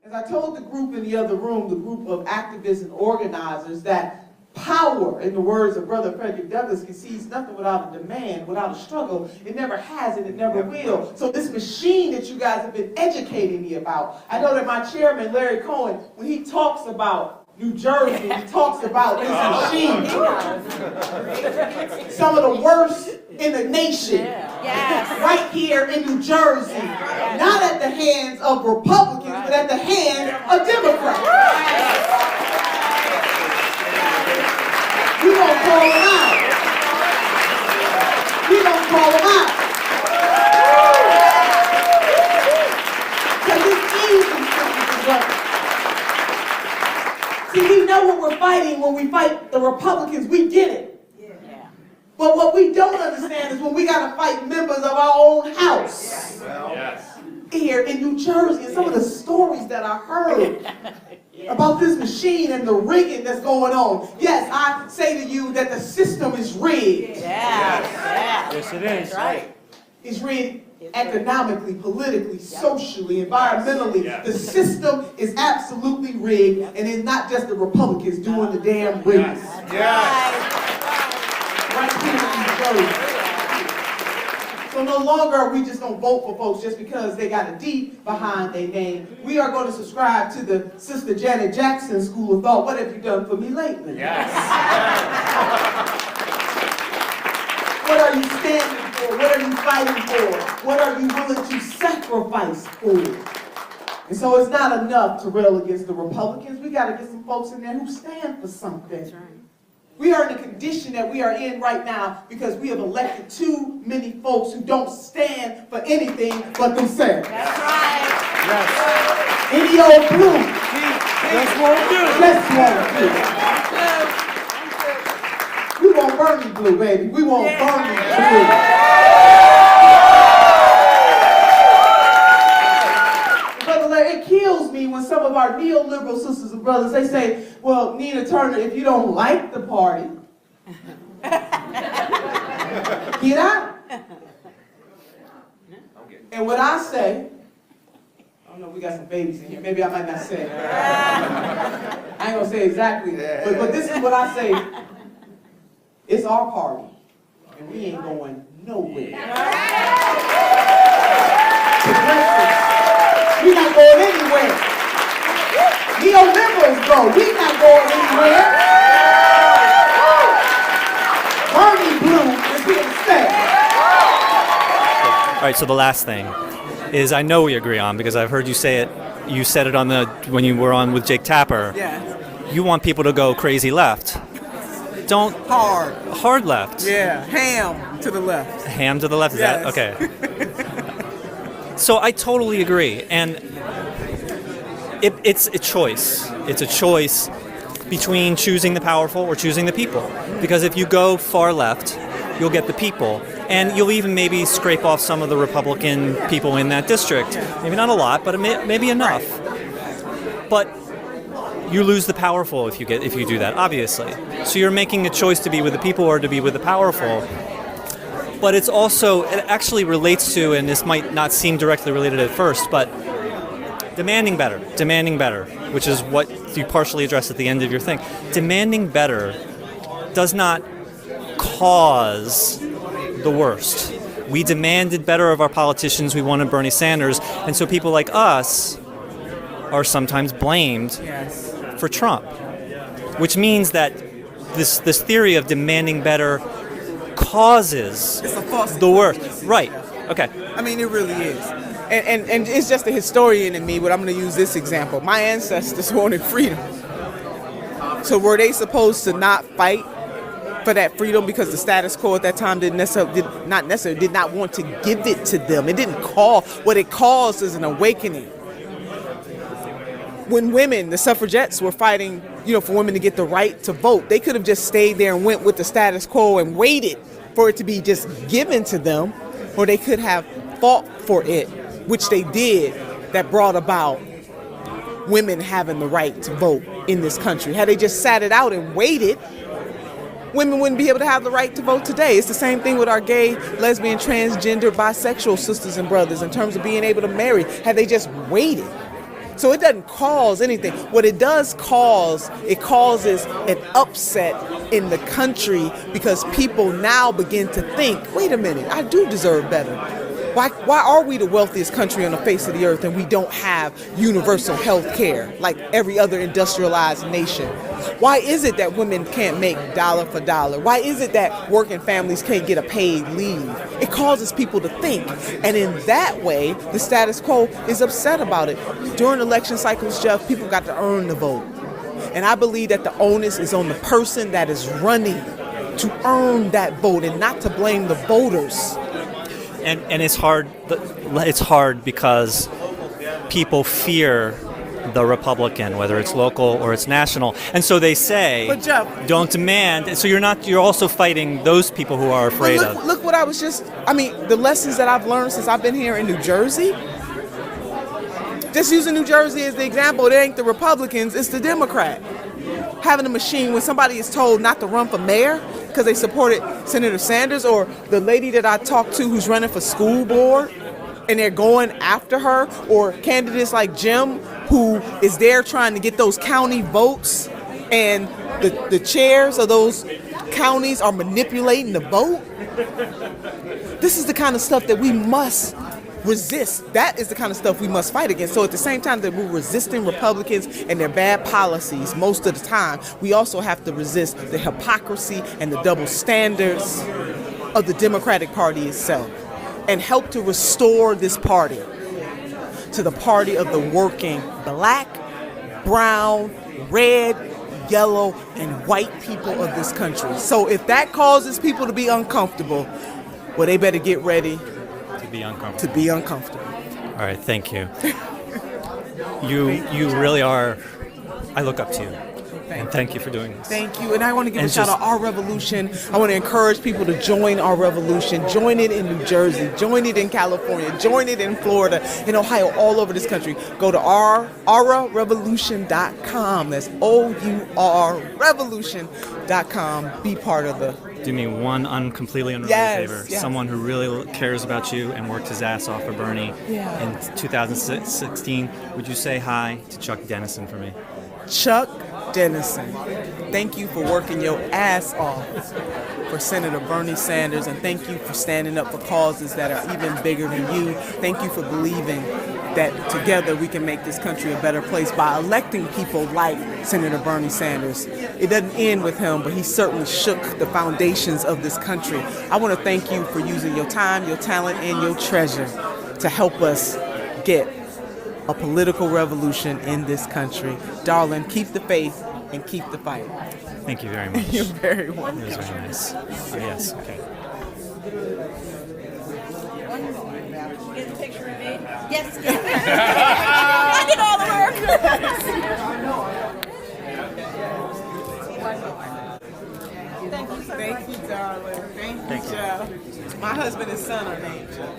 As I told the group in the other room, the group of activists and organizers, that power, in the words of Brother Frederick Douglass, concedes nothing without a demand, without a struggle. It never has and it never will. So this machine that you guys have been educating me about, I know that my chairman, Larry Cohen, when he talks about New Jersey, he talks about this machine. Some of the worst in the nation. Right here in New Jersey. Not at the hands of Republicans, but at the hands of Democrats. We gonna call them out. We gonna call them out. Because it's easy. See, we know what we're fighting when we fight the Republicans. We get it. But what we don't understand is when we got to fight members of our own house. Here in New Jersey, and some of the stories that I heard about this machine and the rigging that's going on. Yes, I say to you that the system is rigged. Yes, it is. That's right. It's rigged economically, politically, socially, environmentally. The system is absolutely rigged, and it's not just the Republicans doing the damn rigging. Right here in New Jersey. So no longer are we just going to vote for folks just because they got a D behind their name. We are going to subscribe to the Sister Janet Jackson school of thought. What have you done for me lately? What are you standing for? What are you fighting for? What are you willing to sacrifice for? And so it's not enough to rail against the Republicans. We got to get some folks in there who stand for something. That's right. We are in the condition that we are in right now because we have elected too many folks who don't stand for anything but themselves. That's right. Yes. Any old blue. Just won't do. Just won't do. We want Bernie blue, baby. We want Bernie blue. Brother Larry, it kills me when some of our neoliberal sisters and brothers, they say, well, Nina Turner, if you don't like the party, get out. And what I say, I don't know, we got some babies in here. Maybe I might not say it. I ain't gonna say exactly, but this is what I say. It's our party, and we ain't going nowhere. Progressives, we not going anywhere. Neoliberals go, we not going anywhere. Bernie blue is here to stay. All right, so the last thing is I know we agree on because I've heard you say it. You said it on when you were on with Jake Tapper. Yeah. You want people to go crazy left. Don't hard left. Yeah, ham to the left. Ham to the left. Is that okay? So I totally agree, and it's a choice. It's a choice between choosing the powerful or choosing the people. Because if you go far left, you'll get the people, and you'll even maybe scrape off some of the Republican people in that district. Maybe not a lot, but maybe enough. But you lose the powerful if you do that, obviously. So you're making a choice to be with the people or to be with the powerful. But it actually relates to, and this might not seem directly related at first, but demanding better, which is what you partially addressed at the end of your thing. Demanding better does not cause the worst. We demanded better of our politicians. We wanted Bernie Sanders. And so people like us are sometimes blamed for Trump, which means that this theory of demanding better causes the worst. Right. Okay. I mean, it really is. And it's just a historian in me, but I'm going to use this example. My ancestors wanted freedom. So were they supposed to not fight for that freedom because the status quo at that time did not want to give it to them? It didn't what it caused is an awakening. When women, the suffragettes, were fighting, for women to get the right to vote, they could have just stayed there and went with the status quo and waited for it to be just given to them, or they could have fought for it, which they did, that brought about women having the right to vote in this country. Had they just sat it out and waited, women wouldn't be able to have the right to vote today. It's the same thing with our gay, lesbian, transgender, bisexual sisters and brothers in terms of being able to marry. Had they just waited, So it doesn't cause anything. What it does cause, it causes an upset in the country because people now begin to think, wait a minute, I do deserve better. Why are we the wealthiest country on the face of the earth and we don't have universal health care like every other industrialized nation? Why is it that women can't make dollar for dollar? Why is it that working families can't get a paid leave? It causes people to think. And in that way, the status quo is upset about it. During election cycles, Jeff, people got to earn the vote. And I believe that the onus is on the person that is running to earn that vote and not to blame the voters. And it's hard. It's hard because people fear the Republican, whether it's local or it's national, and so they say, But Jeff, "Don't demand." And so you're also fighting those people who are afraid of. Look what the lessons that I've learned since I've been here in New Jersey. Just using New Jersey as the example, it ain't the Republicans, it's the Democrat. Having a machine when somebody is told not to run for mayor because they supported Senator Sanders, or the lady that I talked to who's running for school board and they're going after her, or candidates like Jim who is there trying to get those county votes and the chairs of those counties are manipulating the vote. This is the kind of stuff that we must resist. That is the kind of stuff we must fight against. So at the same time that we're resisting Republicans and their bad policies most of the time, we also have to resist the hypocrisy and the double standards of the Democratic Party itself and help to restore this party to the party of the working black, brown, red, yellow, and white people of this country. So if that causes people to be uncomfortable, well, they better get ready to be uncomfortable. All right, thank you. You really are. I look up to you. And thank you for doing this. Thank you. And I want to give a shout out to our revolution. I want to encourage people to join our revolution. Join it in New Jersey. Join it in California. Join it in Florida, in Ohio, all over this country. Go to aurarevolution.com. That's OURrevolution.com. Be part of the... Do me one completely unrelated favor. Yes. Someone who really cares about you and worked his ass off for Bernie in 2016. Would you say hi to Chuck Dennison for me? Chuck Dennison, thank you for working your ass off for Senator Bernie Sanders, and thank you for standing up for causes that are even bigger than you. Thank you for believing that together we can make this country a better place by electing people like Senator Bernie Sanders. It doesn't end with him, but he certainly shook the foundations of this country. I want to thank you for using your time, your talent, and your treasure to help us get a political revolution in this country. Darling, keep the faith and keep the fight. Thank you very much. You're very welcome. It was very nice. Yes, okay. Get a picture of me? Yes. I did all the work. Thank you so much. Thank you, darling. Thank you, Joe. My husband and son are named Joe.